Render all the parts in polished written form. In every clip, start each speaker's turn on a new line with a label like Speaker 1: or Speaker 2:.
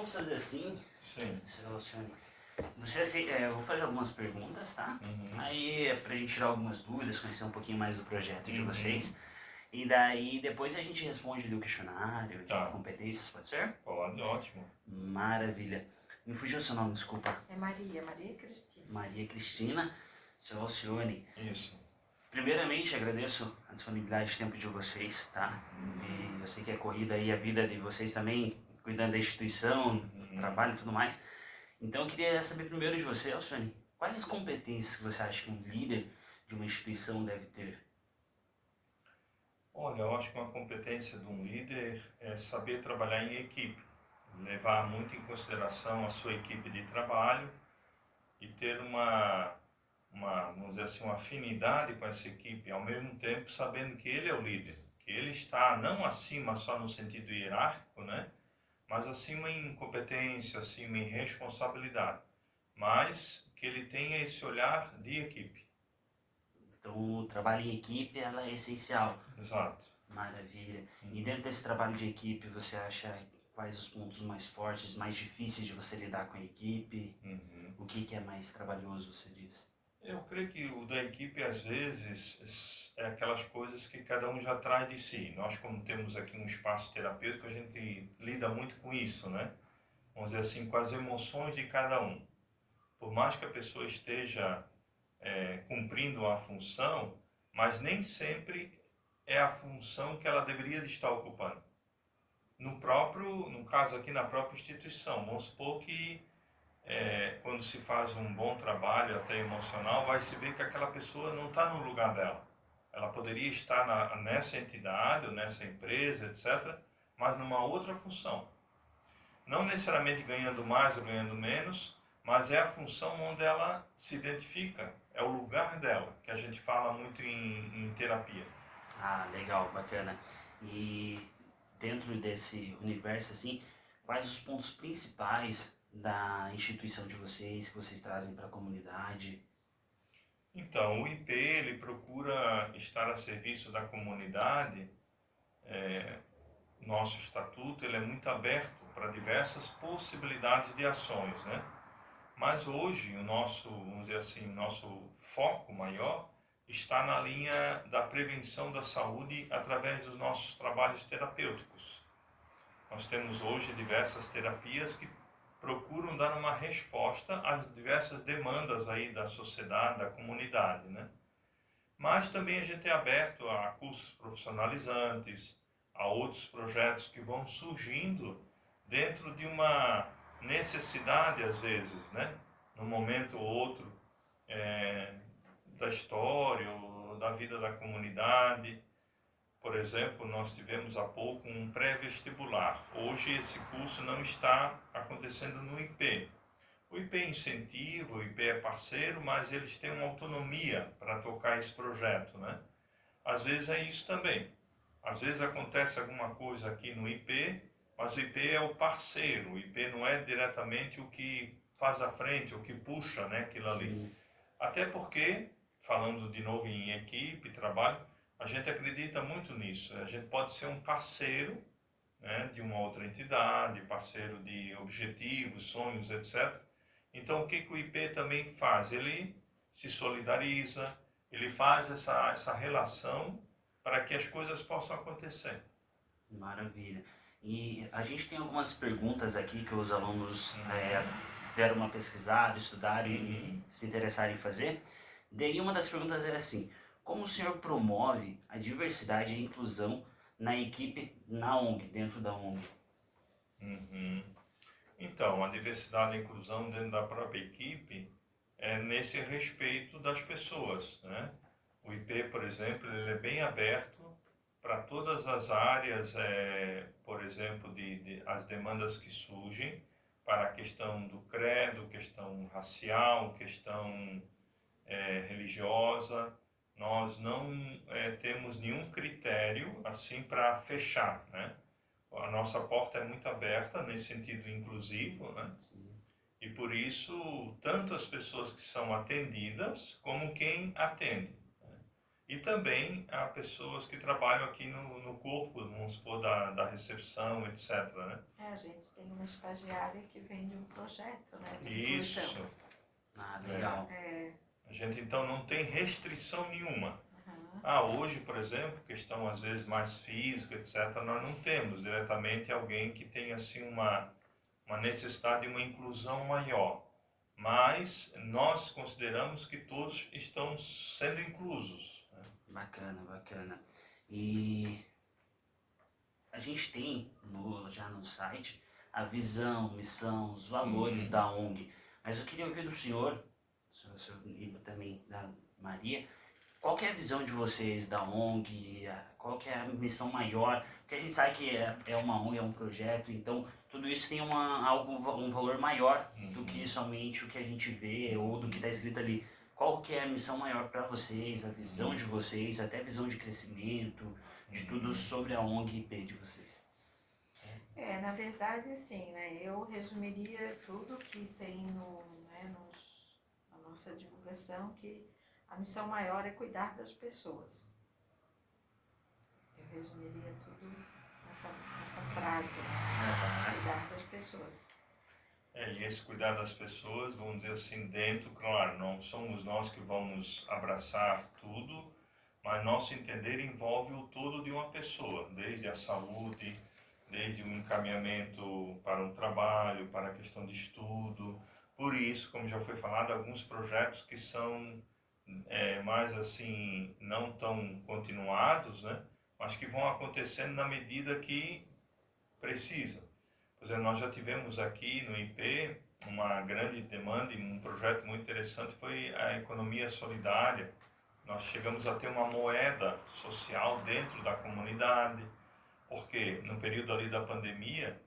Speaker 1: vamos fazer assim,
Speaker 2: Sim.
Speaker 1: seu Alcione. Eu vou fazer algumas perguntas, tá?
Speaker 2: Uhum.
Speaker 1: Aí é pra gente tirar algumas dúvidas, conhecer um pouquinho mais do projeto de
Speaker 2: Uhum.
Speaker 1: vocês. E daí depois a gente responde ali o questionário de
Speaker 2: Tá.
Speaker 1: competências, pode ser?
Speaker 2: Pode, ótimo.
Speaker 1: Maravilha. Me fugiu o seu nome, desculpa.
Speaker 3: É Maria Cristina.
Speaker 1: Maria Cristina, seu Alcione.
Speaker 2: Isso.
Speaker 1: Primeiramente, agradeço a disponibilidade de tempo de vocês, tá? E eu sei que é corrida aí a vida de vocês também, cuidando da instituição, do trabalho e tudo mais. Então eu queria saber primeiro de você, Alcione, quais as competências que você acha que um líder de uma instituição deve ter?
Speaker 2: Olha, eu acho que uma competência de um líder é saber trabalhar em equipe, levar muito em consideração a sua equipe de trabalho e ter vamos dizer assim, uma afinidade com essa equipe, ao mesmo tempo sabendo que ele é o líder, que ele está não acima só no sentido hierárquico, né? Mas acima em competência, acima em responsabilidade, mas que ele tenha esse olhar de equipe.
Speaker 1: Então o trabalho em equipe ela é essencial.
Speaker 2: Exato.
Speaker 1: Maravilha. E dentro desse trabalho de equipe, você acha quais os pontos mais fortes, mais difíceis de você lidar com a equipe? O que é mais trabalhoso, você diz?
Speaker 2: Eu creio que o da equipe, às vezes, é aquelas coisas que cada um já traz de si. Nós, como temos aqui um espaço terapêutico, a gente lida muito com isso, né? Vamos dizer assim, com as emoções de cada um. Por mais que a pessoa esteja cumprindo a função, mas nem sempre é a função que ela deveria de estar ocupando. No caso aqui, na própria instituição, vamos supor que quando se faz um bom trabalho, até emocional, vai se ver que aquela pessoa não está no lugar dela. Ela poderia estar nessa entidade, ou nessa empresa, etc., mas numa outra função. Não necessariamente ganhando mais ou ganhando menos, mas é a função onde ela se identifica, é o lugar dela, que a gente fala muito em terapia.
Speaker 1: Ah, legal, bacana. E dentro desse universo, assim, quais os pontos principais da instituição de vocês que vocês trazem para a comunidade?
Speaker 2: Então, o IP ele procura estar a serviço da comunidade. Nosso estatuto ele é muito aberto para diversas possibilidades de ações, né? Mas hoje vamos dizer assim, nosso foco maior está na linha da prevenção da saúde através dos nossos trabalhos terapêuticos. Nós temos hoje diversas terapias que procuram dar uma resposta às diversas demandas aí da sociedade, da comunidade, né? Mas também a gente é aberto a cursos profissionalizantes, a outros projetos que vão surgindo dentro de uma necessidade, às vezes, né? Num momento ou outro da história ou da vida da comunidade. Por exemplo, nós tivemos há pouco um pré-vestibular. Hoje esse curso não está acontecendo no IP. O IP é incentivo, o IP é parceiro, mas eles têm uma autonomia para tocar esse projeto, né? Às vezes é isso também. Às vezes acontece alguma coisa aqui no IP, mas o IP é o parceiro. O IP não é diretamente o que faz a frente, o que puxa, né, aquilo ali. Até porque, falando de novo em equipe, trabalho, a gente acredita muito nisso. A gente pode ser um parceiro, né, de uma outra entidade, parceiro de objetivos, sonhos, etc. Então, o que o IP também faz? Ele se solidariza, ele faz essa relação para que as coisas possam acontecer.
Speaker 1: Maravilha. E a gente tem algumas perguntas aqui que os alunos deram uma pesquisada, estudaram e se interessaram em fazer. Daí uma das perguntas é assim: como o senhor promove a diversidade e a inclusão na equipe, na ONG, dentro da ONG?
Speaker 2: Então, a diversidade e a inclusão dentro da própria equipe é nesse respeito das pessoas, né? O IP, por exemplo, ele é bem aberto para todas as áreas, por exemplo, as demandas que surgem para a questão do credo, questão racial, questão religiosa. Nós não temos nenhum critério assim para fechar, né? A nossa porta é muito aberta nesse sentido inclusivo, né?
Speaker 1: Sim.
Speaker 2: E por isso, tanto as pessoas que são atendidas como quem atende. E também há pessoas que trabalham aqui no corpo, vamos supor, da recepção, etc. Né?
Speaker 3: A gente tem uma estagiária que vem de um projeto, né, de
Speaker 2: Isso.
Speaker 3: inclusão.
Speaker 1: Ah, legal.
Speaker 2: A gente então não tem restrição nenhuma.
Speaker 3: Uhum.
Speaker 2: Hoje, por exemplo, questão às vezes mais física, etc., nós não temos diretamente alguém que tenha assim uma necessidade de uma inclusão maior. Mas nós consideramos que todos estão sendo inclusos. Né?
Speaker 1: Bacana, bacana. E a gente tem já no site a visão, missão, os valores da ONG. Mas eu queria ouvir do senhor, e também da Maria, qual que é a visão de vocês da ONG, qual que é a missão maior? Porque a gente sabe que é uma ONG, é um projeto, então tudo isso tem um valor maior do que somente o que a gente vê ou do que está escrito ali. Qual que é a missão maior para vocês, a visão de vocês, até a visão de crescimento, de tudo sobre a ONG IP de vocês?
Speaker 3: Na verdade, assim, né, eu resumiria tudo que tem na nossa divulgação, que a missão maior é cuidar das pessoas. Eu resumiria tudo nessa frase, né? Cuidar das pessoas.
Speaker 2: E esse cuidar das pessoas, vamos dizer assim, dentro, claro, não somos nós que vamos abraçar tudo, mas nosso entender envolve o todo de uma pessoa, desde a saúde, desde o encaminhamento para um trabalho, para a questão de estudo. Por isso, como já foi falado, alguns projetos que são mais assim, não tão continuados, né? Mas que vão acontecendo na medida que precisa. Por exemplo, nós já tivemos aqui no IP uma grande demanda e um projeto muito interessante foi a economia solidária. Nós chegamos a ter uma moeda social dentro da comunidade, porque no período ali da pandemia,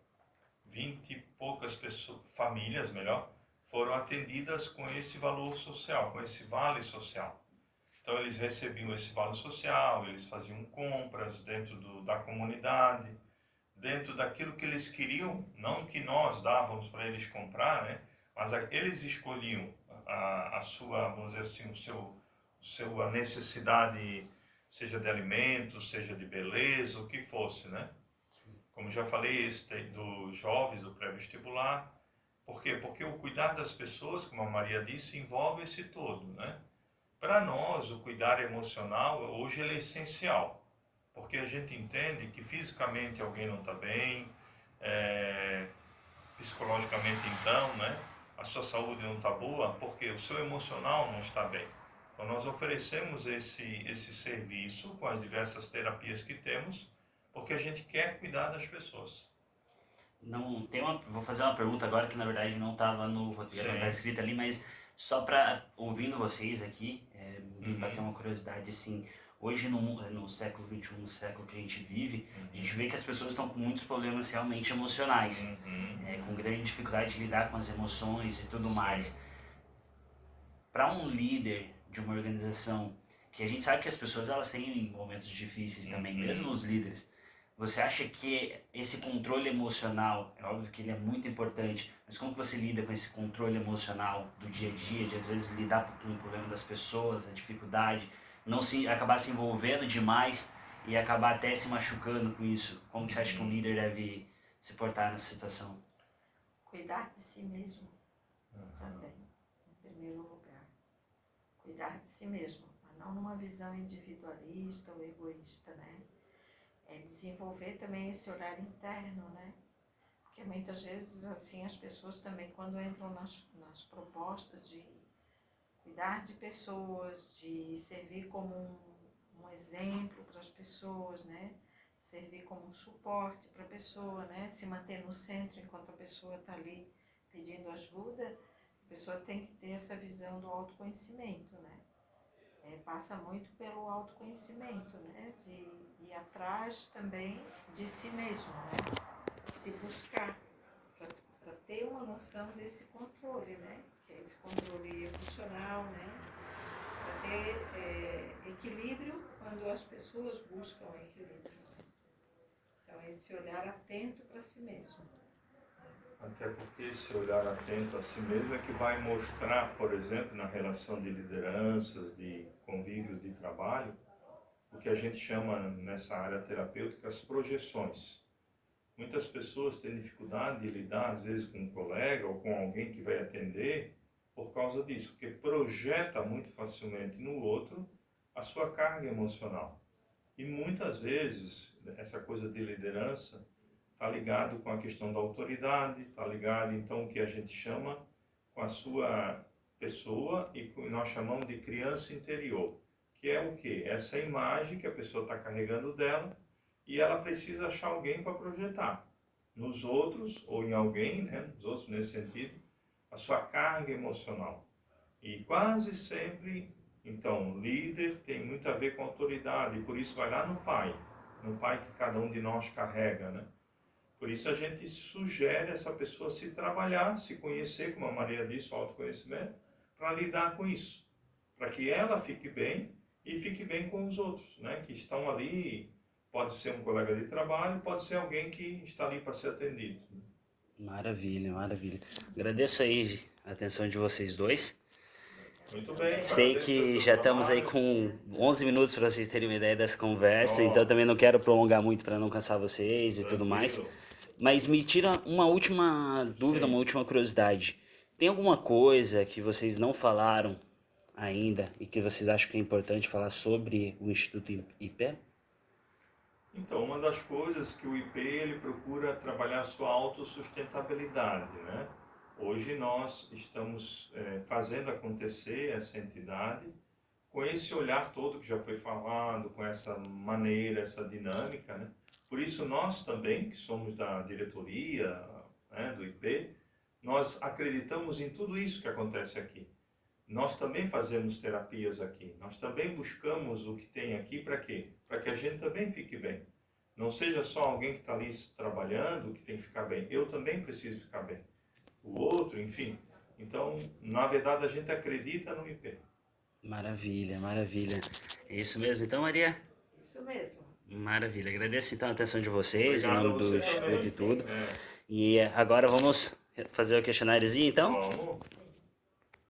Speaker 2: 20 e poucas pessoas, famílias melhor, foram atendidas com esse valor social, com esse vale social. Então eles recebiam esse vale social, eles faziam compras dentro da comunidade, dentro daquilo que eles queriam, não que nós dávamos para eles comprar, né? Mas eles escolhiam a sua, vamos dizer assim, sua necessidade, seja de alimentos, seja de beleza, o que fosse, né? Como já falei, esse dos jovens do pré-vestibular. Por quê? Porque o cuidar das pessoas, como a Maria disse, envolve esse todo, né? Para nós, o cuidar emocional hoje ele é essencial, porque a gente entende que fisicamente alguém não está bem, psicologicamente então, né? A sua saúde não está boa, porque o seu emocional não está bem. Então nós oferecemos esse serviço com as diversas terapias que temos, porque a gente quer cuidar das pessoas.
Speaker 1: Não tem vou fazer uma pergunta agora que na verdade não estava no roteiro, não está
Speaker 2: Sim.
Speaker 1: escrita ali, mas só para ouvindo vocês aqui, me bateu uma curiosidade assim. Hoje no século XXI, no século que a gente vive, a gente vê que as pessoas estão com muitos problemas realmente emocionais, com grande dificuldade de lidar com as emoções e tudo mais. Para um líder de uma organização, que a gente sabe que as pessoas elas têm momentos difíceis também, mesmo os líderes, você acha que esse controle emocional, é óbvio que ele é muito importante, mas como que você lida com esse controle emocional do dia a dia, de às vezes lidar com o problema das pessoas, a dificuldade, não acabar se envolvendo demais e acabar até se machucando com isso? Como que você acha que um líder deve se portar nessa situação?
Speaker 3: Cuidar de si mesmo também, em primeiro lugar. Cuidar de si mesmo, mas não numa visão individualista ou egoísta, né? Desenvolver também esse olhar interno, né? Porque muitas vezes, assim, as pessoas também, quando entram nas propostas de cuidar de pessoas, de servir como um exemplo para as pessoas, né? Servir como um suporte para a pessoa, né? Se manter no centro enquanto a pessoa está ali pedindo ajuda, a pessoa tem que ter essa visão do autoconhecimento, né? Passa muito pelo autoconhecimento, né? De ir atrás também de si mesmo, né? Se buscar, para ter uma noção desse controle, né? Que é esse controle emocional, né? Para ter equilíbrio quando as pessoas buscam equilíbrio. Né? Então, esse olhar atento para si mesmo.
Speaker 2: Até porque esse olhar atento a si mesmo é que vai mostrar, por exemplo, na relação de lideranças, de convívio de trabalho, o que a gente chama nessa área terapêutica as projeções. Muitas pessoas têm dificuldade de lidar, às vezes, com um colega ou com alguém que vai atender por causa disso, porque projeta muito facilmente no outro a sua carga emocional. E muitas vezes, essa coisa de liderança está ligado com a questão da autoridade, está ligado, então, o que a gente chama com a sua pessoa e que nós chamamos de criança interior, que é o quê? Essa imagem que a pessoa está carregando dela e ela precisa achar alguém para projetar nos outros ou em alguém, né? Nos outros nesse sentido, a sua carga emocional. E quase sempre, então, líder tem muito a ver com autoridade, e por isso vai lá no pai que cada um de nós carrega, né? Por isso a gente sugere essa pessoa se trabalhar, se conhecer, como a Maria disse, o autoconhecimento, para lidar com isso, para que ela fique bem e fique bem com os outros, né? Que estão ali, pode ser um colega de trabalho, pode ser alguém que está ali para ser atendido.
Speaker 1: Maravilha, maravilha. Agradeço aí a atenção de vocês dois.
Speaker 2: Muito bem.
Speaker 1: Sei
Speaker 2: parabéns
Speaker 1: que
Speaker 2: pelo seu
Speaker 1: já estamos aí
Speaker 2: trabalho.
Speaker 1: com 11 minutos para vocês terem uma ideia dessa conversa, então
Speaker 2: Ó,
Speaker 1: também não quero prolongar muito para não cansar vocês e tudo mais.
Speaker 2: tranquilo.
Speaker 1: Mas me tira uma última dúvida,
Speaker 2: Sim.
Speaker 1: uma última curiosidade. Tem alguma coisa que vocês não falaram ainda e que vocês acham que é importante falar sobre o Instituto IP?
Speaker 2: Então, uma das coisas que o IP ele procura trabalhar a sua autossustentabilidade, né? Hoje nós estamos fazendo acontecer essa entidade com esse olhar todo que já foi falado, com essa maneira, essa dinâmica, né? Por isso nós também, que somos da diretoria, né, do IP, nós acreditamos em tudo isso que acontece aqui. Nós também fazemos terapias aqui, nós também buscamos o que tem aqui para quê? Para que a gente também fique bem. Não seja só alguém que está ali trabalhando que tem que ficar bem, eu também preciso ficar bem. O outro, enfim. Então, na verdade, a gente acredita no IP.
Speaker 1: Maravilha, maravilha. É isso mesmo, então, Maria?
Speaker 3: Isso mesmo.
Speaker 1: Maravilha. Agradeço então a atenção de vocês, em
Speaker 2: Obrigado a
Speaker 1: nome do
Speaker 2: você
Speaker 1: Instituto
Speaker 2: também.
Speaker 1: e tudo.
Speaker 2: É,
Speaker 1: E agora vamos fazer o questionáriozinho, então?
Speaker 2: vamos.